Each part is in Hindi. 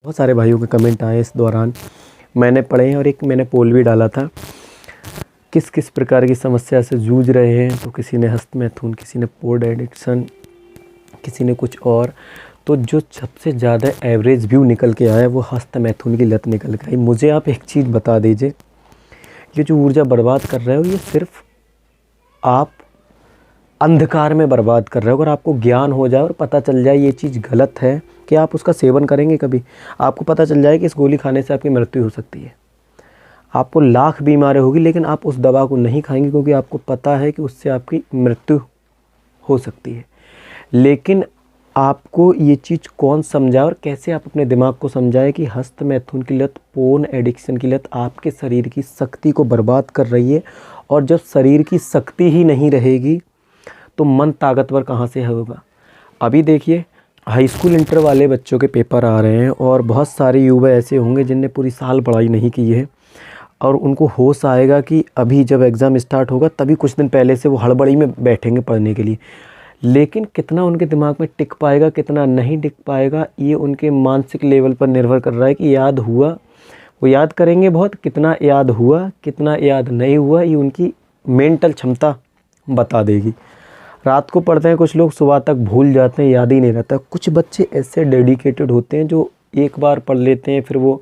बहुत सारे भाइयों के कमेंट आए इस दौरान, मैंने पढ़े हैं और एक मैंने पोल भी डाला था। किस किस प्रकार की समस्या से जूझ रहे हैं, तो किसी ने हस्तमैथुन, किसी ने पोर्न एडिक्शन, किसी ने कुछ और। तो जो सबसे ज़्यादा एवरेज व्यू निकल के आया वो हस्तमैथुन की लत निकल के आई। मुझे आप एक चीज़ बता दीजिए, ये जो ऊर्जा बर्बाद कर रहे हो ये सिर्फ आप अंधकार में बर्बाद कर रहे हो। अगर आपको ज्ञान हो जाए और पता चल जाए ये चीज़ गलत है, कि आप उसका सेवन करेंगे कभी? आपको पता चल जाए कि इस गोली खाने से आपकी मृत्यु हो सकती है, आपको लाख बीमारी होगी, लेकिन आप उस दवा को नहीं खाएंगे क्योंकि आपको पता है कि उससे आपकी मृत्यु हो सकती है। लेकिन आपको ये चीज़ कौन समझाए और कैसे आप अपने दिमाग को समझाएं कि हस्तमैथुन की लत, पोर्न एडिक्शन की लत आपके शरीर की शक्ति को बर्बाद कर रही है। और जब शरीर की शक्ति ही नहीं रहेगी तो मन ताकतवर कहाँ से होगा? अभी देखिए, हाई स्कूल इंटर वाले बच्चों के पेपर आ रहे हैं और बहुत सारे युवा ऐसे होंगे जिनने पूरी साल पढ़ाई नहीं की है और उनको होश आएगा कि अभी जब एग्ज़ाम स्टार्ट होगा तभी कुछ दिन पहले से वो हड़बड़ी में बैठेंगे पढ़ने के लिए। लेकिन कितना उनके दिमाग में टिक पाएगा, कितना नहीं टिक पाएगा, ये उनके मानसिक लेवल पर निर्भर कर रहा है कि याद हुआ, वो याद करेंगे बहुत, कितना याद हुआ, कितना याद नहीं हुआ, ये उनकी मेंटल क्षमता बता देगी। रात को पढ़ते हैं कुछ लोग, सुबह तक भूल जाते हैं, याद ही नहीं रहता। कुछ बच्चे ऐसे डेडिकेटेड होते हैं जो एक बार पढ़ लेते हैं, फिर वो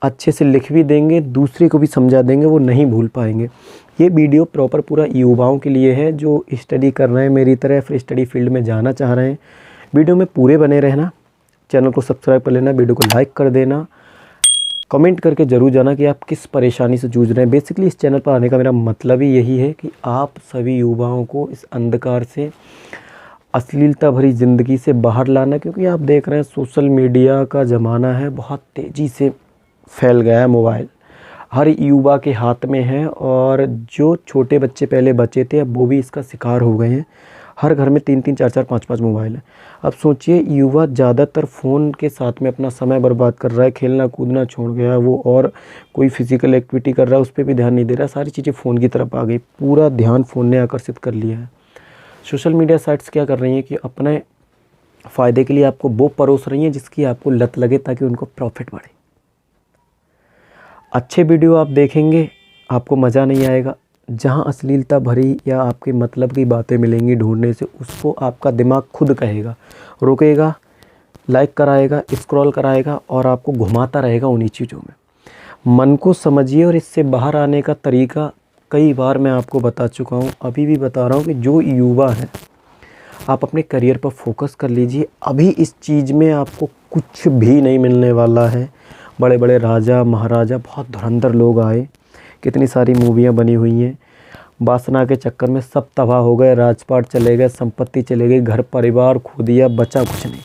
अच्छे से लिख भी देंगे, दूसरे को भी समझा देंगे, वो नहीं भूल पाएंगे। ये वीडियो प्रॉपर पूरा युवाओं के लिए है जो स्टडी कर रहे हैं मेरी तरह, फिर स्टडी फील्ड में जाना चाह रहे हैं। वीडियो में पूरे बने रहना, चैनल को सब्सक्राइब कर लेना, वीडियो को लाइक कर देना, कमेंट करके ज़रूर जाना कि आप किस परेशानी से जूझ रहे हैं। बेसिकली इस चैनल पर आने का मेरा मतलब ही यही है कि आप सभी युवाओं को इस अंधकार से, अश्लीलता भरी ज़िंदगी से बाहर लाना। क्योंकि आप देख रहे हैं सोशल मीडिया का ज़माना है, बहुत तेज़ी से फैल गया है। मोबाइल हर युवा के हाथ में है और जो छोटे बच्चे पहले बचे थे अब वो भी इसका शिकार हो गए हैं। हर घर में 3-3, 4-4, 5-5 मोबाइल है। अब सोचिए, युवा ज़्यादातर फ़ोन के साथ में अपना समय बर्बाद कर रहा है, खेलना कूदना छोड़ गया वो, और कोई फिज़िकल एक्टिविटी कर रहा है उस पर भी ध्यान नहीं दे रहा। सारी चीज़ें फ़ोन की तरफ आ गई, पूरा ध्यान फ़ोन ने आकर्षित कर लिया है। सोशल मीडिया साइट्स क्या कर रही हैं कि अपने फ़ायदे के लिए आपको वो परोस रही हैं जिसकी आपको लत लगे ताकि उनको प्रॉफिट बढ़े। अच्छे वीडियो आप देखेंगे, आपको मज़ा नहीं आएगा। जहाँ अश्लीलता भरी या आपके मतलब की बातें मिलेंगी ढूंढने से, उसको आपका दिमाग खुद कहेगा, रुकेगा, लाइक कराएगा, स्क्रॉल कराएगा और आपको घुमाता रहेगा उन्हीं चीज़ों में। मन को समझिए और इससे बाहर आने का तरीका कई बार मैं आपको बता चुका हूँ, अभी भी बता रहा हूँ कि जो युवा है आप अपने करियर पर फोकस कर लीजिए। अभी इस चीज़ में आपको कुछ भी नहीं मिलने वाला है। बड़े बड़े राजा महाराजा, बहुत धुरंधर लोग आए, कितनी सारी मूवियाँ बनी हुई हैं। वासना के चक्कर में सब तबाह हो गए, राजपाट चले गए, संपत्ति चले गई, घर परिवार खो दिया, बचा कुछ नहीं।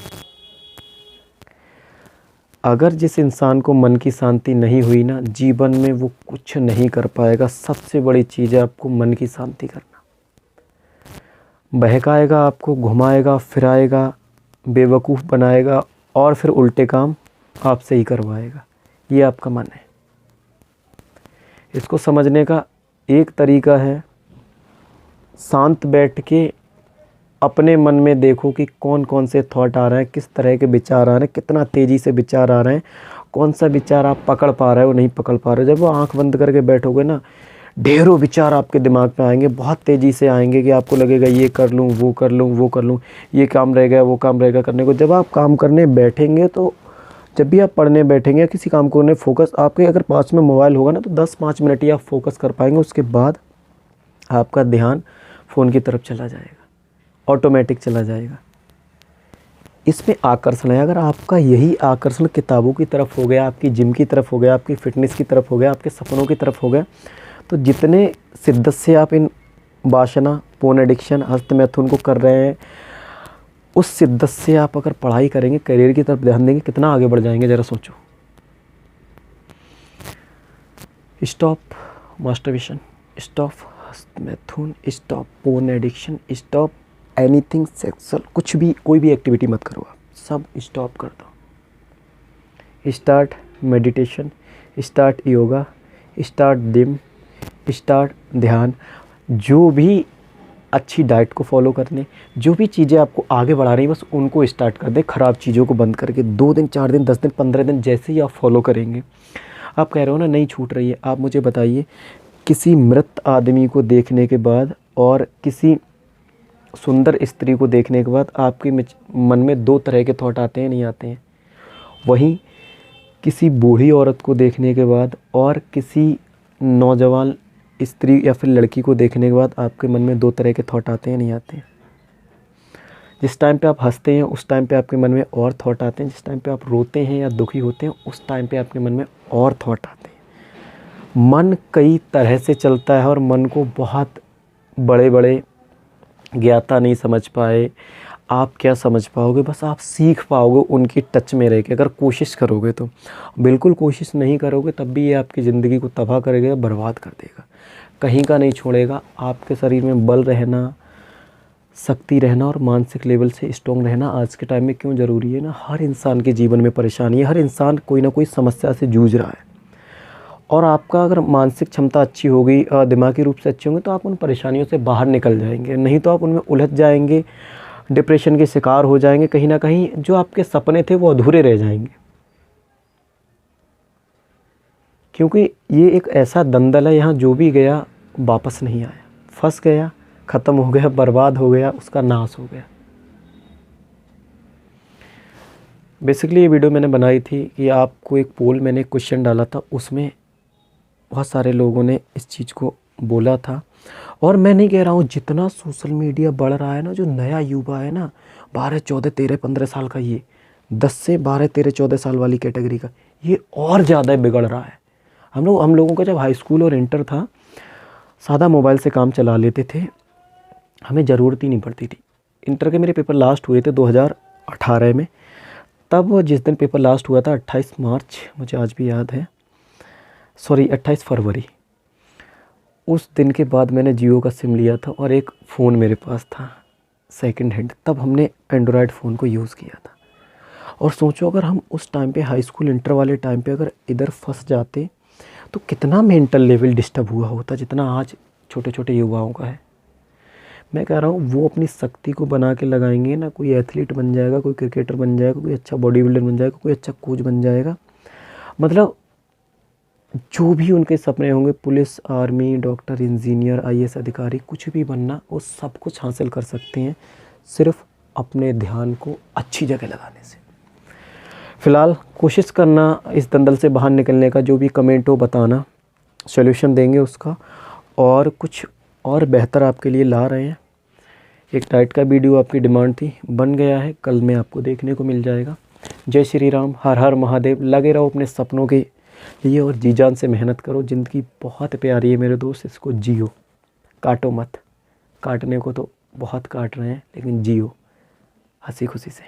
अगर जिस इंसान को मन की शांति नहीं हुई ना, जीवन में वो कुछ नहीं कर पाएगा। सबसे बड़ी चीज़ है आपको मन की शांति करना। बहकाएगा आपको, घुमाएगा फिराएगा, बेवकूफ़ बनाएगा और फिर उल्टे काम आपसे ही करवाएगा। ये आपका मन है। इसको समझने का एक तरीका है, शांत बैठ के अपने मन में देखो कि कौन कौन से थॉट आ रहे हैं, किस तरह के विचार आ रहे हैं, कितना तेज़ी से विचार आ रहे हैं, कौन सा विचार आप पकड़ पा रहे हो, नहीं पकड़ पा रहे हो। जब वो आंख बंद करके बैठोगे ना, ढेरों विचार आपके दिमाग में आएंगे, बहुत तेज़ी से आएंगे कि आपको लगेगा ये कर लूँ, वो कर लूँ, वो कर लूँ, ये काम रह गया, वो काम रह गया करने को। जब आप काम करने बैठेंगे, तो जब भी आप पढ़ने बैठेंगे या किसी काम को करने, फोकस आपके अगर पास में मोबाइल होगा ना, तो 10-5 मिनट ही आप फोकस कर पाएंगे। उसके बाद आपका ध्यान फ़ोन की तरफ चला जाएगा, ऑटोमेटिक चला जाएगा। इसमें आकर्षण है। अगर आपका यही आकर्षण किताबों की तरफ हो गया, आपकी जिम की तरफ हो गया, आपकी फ़िटनेस की तरफ हो गया, आपके सपनों की तरफ हो गया, तो जितने शिद्दत से आप इन वासना, पोर्न एडिक्शन, हस्तमैथुन को कर रहे हैं, उस शिद्दत से आप अगर पढ़ाई करेंगे, करियर की तरफ ध्यान देंगे, कितना आगे बढ़ जाएंगे ज़रा सोचो। स्टॉप मास्टरबेशन, स्टॉप हस्तमैथुन, stop porn addiction, stop anything sexual. कुछ भी, कोई भी एक्टिविटी मत करो, आप सब स्टॉप कर दो। Start meditation, start yoga, start gym, start ध्यान। जो भी अच्छी डाइट को फॉलो करने, जो भी चीज़ें आपको आगे बढ़ा रही हैं बस उनको स्टार्ट कर दें, ख़राब चीज़ों को बंद करके 2 दिन 4 दिन 10 दिन 15 दिन जैसे ही आप फॉलो करेंगे। आप कह रहे हो ना नहीं छूट रही है, आप मुझे बताइए किसी मृत आदमी को देखने के बाद और किसी सुंदर स्त्री को देखने के बाद आपके मन में 2 तरह के थॉट आते हैं, नहीं आते हैं? वहीं किसी बूढ़ी औरत को देखने के बाद और किसी नौजवान स्त्री या फिर लड़की को देखने के बाद आपके मन में 2 तरह के थॉट आते हैं, नहीं आते हैं? जिस टाइम पे आप हंसते हैं उस टाइम पे आपके मन में और थॉट आते हैं, जिस टाइम पे आप रोते हैं या दुखी होते हैं उस टाइम पे आपके मन में और थॉट आते हैं। मन कई तरह से चलता है और मन को बहुत बड़े बड़े ज्ञाता नहीं समझ पाए। आप क्या समझ पाओगे, बस आप सीख पाओगे उनकी टच में रह के, अगर कोशिश करोगे तो। बिल्कुल कोशिश नहीं करोगे तब भी ये आपकी ज़िंदगी को तबाह करेगा, बर्बाद कर देगा, कहीं का नहीं छोड़ेगा। आपके शरीर में बल रहना, शक्ति रहना और मानसिक लेवल से स्ट्रॉन्ग रहना आज के टाइम में क्यों ज़रूरी है ना। हर इंसान के जीवन में परेशानी है, हर इंसान कोई ना कोई समस्या से जूझ रहा है। और आपका अगर मानसिक क्षमता अच्छी होगी, दिमागी रूप से अच्छी होंगी तो आप उन परेशानियों से बाहर निकल जाएंगे, नहीं तो आप उनमें उलझ जाएंगे, डिप्रेशन के शिकार हो जाएंगे। कहीं ना कहीं जो आपके सपने थे वो अधूरे रह जाएंगे, क्योंकि ये एक ऐसा दंदल है, यहाँ जो भी गया वापस नहीं आया, फंस गया, ख़त्म हो गया, बर्बाद हो गया, उसका नाश हो गया। बेसिकली ये वीडियो मैंने बनाई थी कि आपको एक पोल, मैंने क्वेश्चन डाला था, उसमें बहुत सारे लोगों ने इस चीज़ को बोला था। और मैं नहीं कह रहा हूँ, जितना सोशल मीडिया बढ़ रहा है ना, जो नया युवा है ना 12 14 13 15 साल का, ये 10 से 12 13 14 साल वाली कैटेगरी का, ये और ज़्यादा बिगड़ रहा है। हम लोगों का जब हाई स्कूल और इंटर था, सादा मोबाइल से काम चला लेते थे, हमें ज़रूरत ही नहीं पड़ती थी। इंटर के मेरे पेपर लास्ट हुए थे 2018 में, तब जिस दिन पेपर लास्ट हुआ था 28 मार्च, मुझे आज भी याद है, सॉरी 28 फरवरी, उस दिन के बाद मैंने जियो का सिम लिया था और एक फ़ोन मेरे पास था सेकंड हैंड, तब हमने एंड्रॉयड फ़ोन को यूज़ किया था। और सोचो अगर हम उस टाइम पे हाई स्कूल इंटर वाले टाइम पे अगर इधर फंस जाते तो कितना मेंटल लेवल डिस्टर्ब हुआ होता, जितना आज छोटे छोटे युवाओं का है। मैं कह रहा हूँ वो अपनी शक्ति को बना के लगाएंगे ना, कोई एथलीट बन जाएगा, कोई क्रिकेटर बन जाएगा, कोई अच्छा बॉडी बिल्डर बन जाएगा, कोई अच्छा कोच बन जाएगा। मतलब जो भी उनके सपने होंगे, police, army, doctor, engineer, IAS अधिकारी, कुछ भी बनना, वो सब कुछ हासिल कर सकते हैं सिर्फ अपने ध्यान को अच्छी जगह लगाने से। फ़िलहाल कोशिश करना इस दंदल से बाहर निकलने का, जो भी कमेंट हो बताना, सॉल्यूशन देंगे उसका, और कुछ और बेहतर आपके लिए ला रहे हैं। एक डाइट का वीडियो आपकी डिमांड थी, बन गया है, कल में आपको देखने को मिल जाएगा। जय श्री राम, हर हर महादेव। लगे रहो अपने सपनों के लिए और जी जान से मेहनत करो। ज़िंदगी बहुत प्यारी है मेरे दोस्त, इसको जियो, काटो मत। काटने को तो बहुत काट रहे हैं, लेकिन जियो हंसी खुशी से।